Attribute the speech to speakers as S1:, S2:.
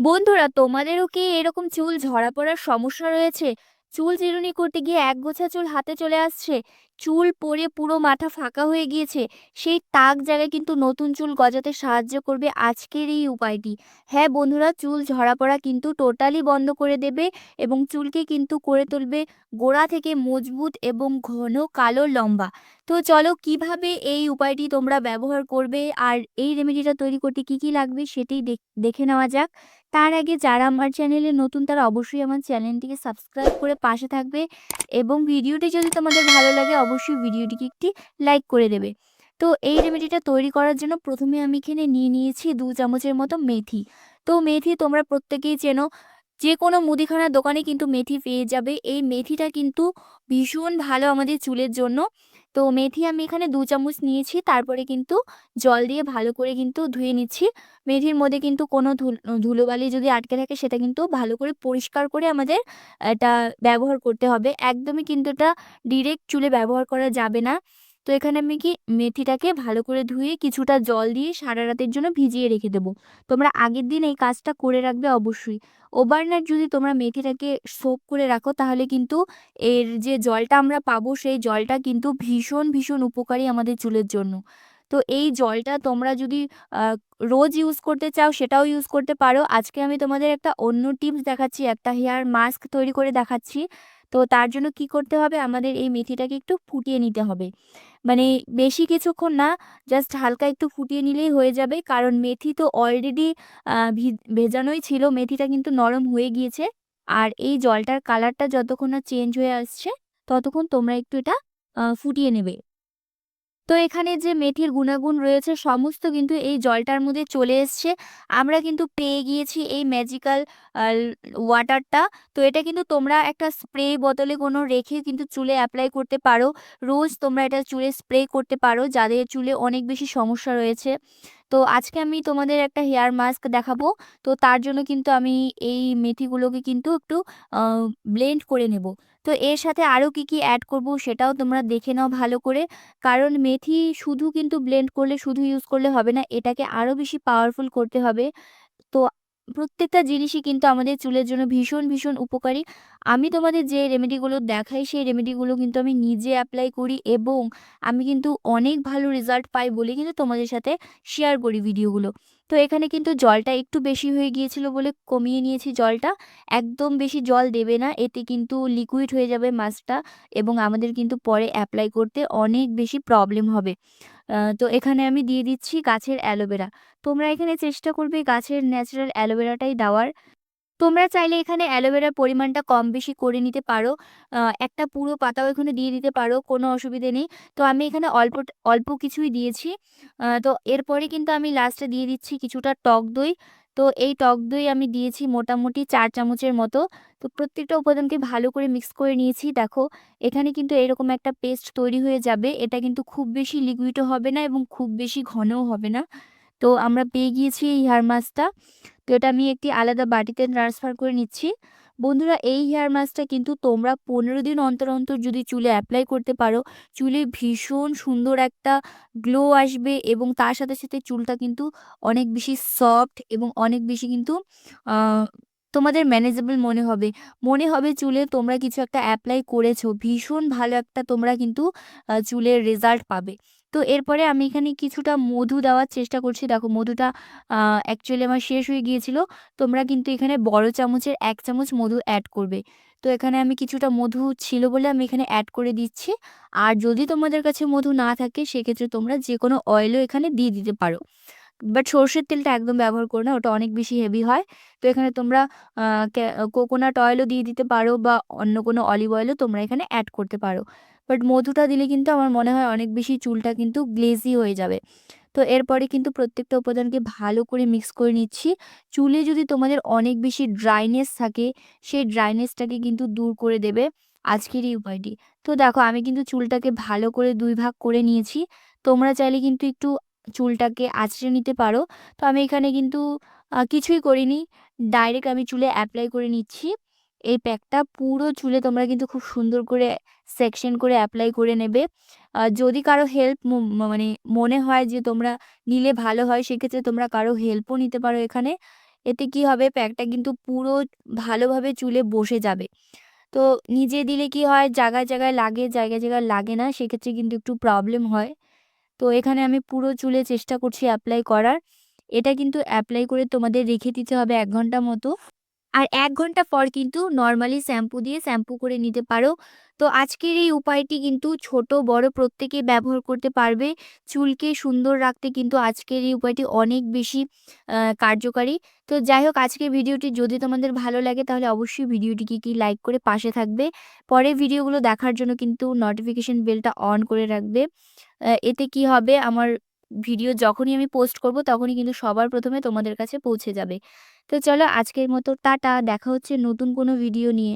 S1: বন্ধুরা, তোমাদেরও কি এরকম চুল ঝরা পড়ার সমস্যা রয়েছে? চুল চিরুনি করতে গিয়ে একগোছা চুল হাতে চলে আসছে, চুল পড়ে পুরো মাথা ফাঁকা হয়ে গিয়েছে। সেই টাক জায়গায় কিন্তু নতুন চুল গজাতে সাহায্য করবে আজকের এই উপায়টি। হ্যাঁ বন্ধুরা, চুল ঝরা পড়া কিন্তু টোটালি বন্ধ করে দেবে এবং চুলকে কিন্তু করে তুলবে গোড়া থেকে মজবুত এবং ঘন কালো লম্বা। তো চলো কিভাবে এই উপায়টি তোমরা ব্যবহার করবে আর এই রেমেডিটা তৈরি করতে কি কি লাগবে সেটি দেখে নেওয়া যাক। তার আগে যারা আমার চ্যানেলে নতুন তারা অবশ্যই আমার চ্যানেলটিকে সাবস্ক্রাইব করে পাশে থাকবে এবং ভিডিওটি যদি তোমাদের ভালো লাগে অবশ্যই ভিডিওটিকে একটি লাইক করে দেবে। তো এই রেমেডিটা তৈরি করার জন্য প্রথমে আমি এখানে নিয়ে নিয়েছি 2 চামচের মতো মেথি। তো মেথি তোমরা প্রত্যেকেই চেনো, যে কোনো মুদিখানার দোকানে কিন্তু মেথি পেয়ে যাবে। এই মেথিটা কিন্তু ভীষণ ভালো আমাদের চুলের জন্য। তো মেথি আমি এখানে 2 চামচ নিয়েছি, তারপরে কিন্তু জল দিয়ে ভালো করে কিন্তু ধুয়ে নিচ্ছি। মেথির মধ্যে কিন্তু কোনো ধুলোবালি যদি আটকে থাকে সেটা কিন্তু ভালো করে পরিষ্কার করে আমাদের এটা ব্যবহার করতে হবে। একদমই কিন্তু এটা ডিরেক্ট চুলে ব্যবহার করা যাবে না। তো এখানে আমি মেথিটাকে ভালো করে ধুয়ে কিছুটা জল দিয়ে সারা রাতের জন্য ভিজিয়ে রেখে দেবো। তোমরা আগের দিন এই কাজটা করে রাখবে অবশ্যই। ওভারনাইট যদি তোমরা মেথিটাকে সোক করে রাখো তাহলে কিন্তু এর যে জলটা আমরা পাবো সেই জলটা কিন্তু ভীষণ ভীষণ উপকারী আমাদের চুলের জন্য। তো এই জলটা তোমরা যদি আহ, রোজ ইউজ করতে চাও সেটাও ইউজ করতে পারো। আজকে আমি তোমাদের একটা অন্য টিপস দেখাচ্ছি, একটা হেয়ার মাস্ক তৈরি করে দেখাচ্ছি। তো তার জন্য কি করতে হবে, আমাদের এই মেথিটাকে একটু ফুটিয়ে নিতে হবে। মানে বেশি কিছুক্ষণ না, জাস্ট হালকা একটু ফুটিয়ে নিলেই হয়ে যাবে, কারণ মেথি তো অলরেডি ভেজানোই ছিল, মেথিটা কিন্তু নরম হয়ে গিয়েছে। আর এই জলটার কালারটা যতক্ষণ না চেঞ্জ হয়ে আসছে ততক্ষণ তোমরা একটু এটা ফুটিয়ে নেবে। তো এখানে যে মেথির গুণাগুণ রয়েছে সমস্ত কিন্তু এই জলটার মধ্যে চলে এসছে। আমরা কিন্তু পেয়ে গিয়েছি এই ম্যাজিক্যাল ওয়াটারটা। তো এটা কিন্তু তোমরা একটা স্প্রে বোতলে কোনো রেখে কিন্তু চুলে অ্যাপ্লাই করতে পারো। রোজ তোমরা এটা চুলে স্প্রে করতে পারো যাদের চুলে অনেক বেশি সমস্যা রয়েছে। তো আজকে আমি তোমাদের একটা হেয়ার মাস্ক দেখাবো। তো তার জন্য কিন্তু আমি এই মেথিগুলোকে কিন্তু একটু ব্লেন্ড করে নেব। তো এর সাথে আরও কি কি অ্যাড করব সেটাও তোমরা দেখে নাও ভালো করে। কারণ মেথি শুধু কিন্তু ব্লেন্ড করলে, শুধু ইউজ করলে হবে না, এটাকে আরও বেশি পাওয়ারফুল করতে হবে। তো প্রত্যেকটা জিনিসই কিন্তু আমাদের চুলের জন্য ভীষণ ভীষণ উপকারী। আমি তোমাদের যে রেমেডিগুলো দেখাই সেই রেমেডিগুলো কিন্তু আমি নিজে অ্যাপ্লাই করি এবং আমি কিন্তু অনেক ভালো রেজাল্ট পাই বলে কিন্তু তোমাদের সাথে শেয়ার করি ভিডিওগুলো। তো এখানে কিন্তু জলটা একটু বেশি হয়ে গিয়েছিল বলে কমিয়ে নিয়েছি জলটা। একদম বেশি জল দেবে না, এতে কিন্তু লিকুইড হয়ে যাবে মাস্কটা এবং আমাদের কিন্তু পরে অ্যাপ্লাই করতে অনেক বেশি প্রবলেম হবে। তো এখানে আমি দিয়ে দিচ্ছি গাছের অ্যালোভেরা। তোমরা এখানে চেষ্টা করবে গাছের ন্যাচারাল অ্যালোভেরাটাই দেওয়ার। তোমরা চাইলে এখানে অ্যালোভেরার পরিমাণটা কম বেশি করে নিতে পারো। একটা পুরো পাতাও এখানে দিয়ে দিতে পারো, কোনো অসুবিধে নেই। তো আমি এখানে অল্প অল্প কিছুই দিয়েছি। তো এরপরে কিন্তু আমি লাস্টে দিয়ে দিচ্ছি কিছুটা টক দই। তো এই টক দই আমি দিয়েছি মোটামুটি 4 চামচের মতো। তো প্রত্যেকটা উপাদানকে ভালো করে মিক্স করে নিয়েছি। দেখো এখানে কিন্তু এরকম একটা পেস্ট তৈরি হয়ে যাবে। এটা কিন্তু খুব বেশি লিকুইডও হবে না এবং খুব বেশি ঘনও হবে না। তো আমরা পেয়ে গিয়েছি এই হেয়ার মাস্কটা। তো এটা আমি একটি আলাদা বাটিতে ট্রান্সফার করে নিচ্ছি। বন্ধুরা, এই হেয়ার মাস্কটা কিন্তু তোমরা 15 দিন অন্তর অন্তর যদি চুলে অ্যাপ্লাই করতে পারো, চুলে ভীষণ সুন্দর একটা গ্লো আসবে এবং তার সাথে সাথে চুলটা কিন্তু অনেক বেশি সফট এবং অনেক বেশি কিন্তু আহ, তোমাদের ম্যানেজেবল মনে হবে চুলে তোমরা কিছু একটা অ্যাপ্লাই করেছো, ভীষণ ভালো একটা তোমরা কিন্তু চুলের রেজাল্ট পাবে। তো এরপরে আমি এখানে কিছুটা মধু দেওয়ার চেষ্টা করছি। দেখো মধুটা অ্যাকচুয়ালি আমার শেষ হয়ে গিয়েছিল। তোমরা কিন্তু এখানে বড় চামচের 1 চামচ মধু অ্যাড করবে। তো এখানে আমি কিছুটা মধু ছিল বলে আমি এখানে অ্যাড করে দিচ্ছি। আর যদি তোমাদের কাছে মধু না থাকে সেক্ষেত্রে তোমরা যে কোনো অয়েলও এখানে দিয়ে দিতে পারো। বাট সর্ষের তেলটা একদম ব্যবহার করো না, ওটা অনেক বেশি হেভি হয়। তো এখানে তোমরা কোকোনাট অয়েলও দিয়ে দিতে পারো বা অন্য কোনো অলিভ অয়েলও তোমরা এখানে অ্যাড করতে পারো। বাট মধুটা দিলে কিন্তু আমার মনে হয় অনেক বেশি চুলটা কিন্তু গ্লেজি হয়ে যাবে। তো এরপরে কিন্তু প্রত্যেকটা উপাদানকে ভালো করে মিক্স করে নিচ্ছি। চুলে যদি তোমাদের অনেক বেশি ড্রাইনেস থাকে সেই ড্রাইনেসটাকে কিন্তু দূর করে দেবে আজকের এই উপায়টি। তো দেখো আমি কিন্তু চুলটাকে ভালো করে 2 ভাগ করে নিয়েছি। তোমরা চাইলে কিন্তু একটু চুলটাকে আঁচড়ে নিতে পারো। তো আমি এখানে কিন্তু কিছুই করিনি, ডাইরেক্ট আমি চুলে অ্যাপ্লাই করে নিচ্ছি। এই প্যাকটা পুরো চুলে তোমরা কিন্তু খুব সুন্দর করে সেকশন করে অ্যাপ্লাই করে নেবে। যদি কারো হেল্প মানে মনে হয় যে তোমরা নিলে ভালো হয় সেক্ষেত্রে তোমরা কারো হেল্পও নিতে পারো এখানে। এতে কি হবে, প্যাকটা কিন্তু পুরো ভালোভাবে চুলে বসে যাবে। তো নিজে দিলে কি হয়, জায়গায়, জায়গায় লাগে, জায়গায়, জায়গায় লাগে না। সেক্ষেত্রে কিন্তু একটু প্রবলেম হয়। তো এখানে আমি পুরো চুলে চেষ্টা করছি অ্যাপ্লাই করার। এটা কিন্তু অ্যাপ্লাই করে তোমাদের রেখে দিতে হবে ১ ঘন্টা মতো। আর ১ ঘন্টা পর কিন্তু নরমালি শ্যাম্পু দিয়ে শ্যাম্পু করে নিতে পারো। তো আজকের এই উপায়টি কিন্তু ছোট বড় প্রত্যেকেই ব্যবহার করতে পারবে। চুলকে সুন্দর রাখতে কিন্তু আজকের এই উপায়টি অনেক বেশি কার্যকারী। তো যাই হোক, আজকের ভিডিওটি যদি তোমাদের ভালো লাগে তাহলে অবশ্যই ভিডিওটিকে লাইক করে পাশে থাকবে। পরের ভিডিওগুলো দেখার জন্য কিন্তু নোটিফিকেশন বেলটা অন করে রাখবে। এতে কি হবে, আমার ভিডিও যখনই আমি পোস্ট করব তখনই কিন্তু সবার ১ম এ তোমাদের কাছে পৌঁছে যাবে। তো চলো আজকের মতো টাটা। দেখা হচ্ছে নতুন কোনো ভিডিও নিয়ে।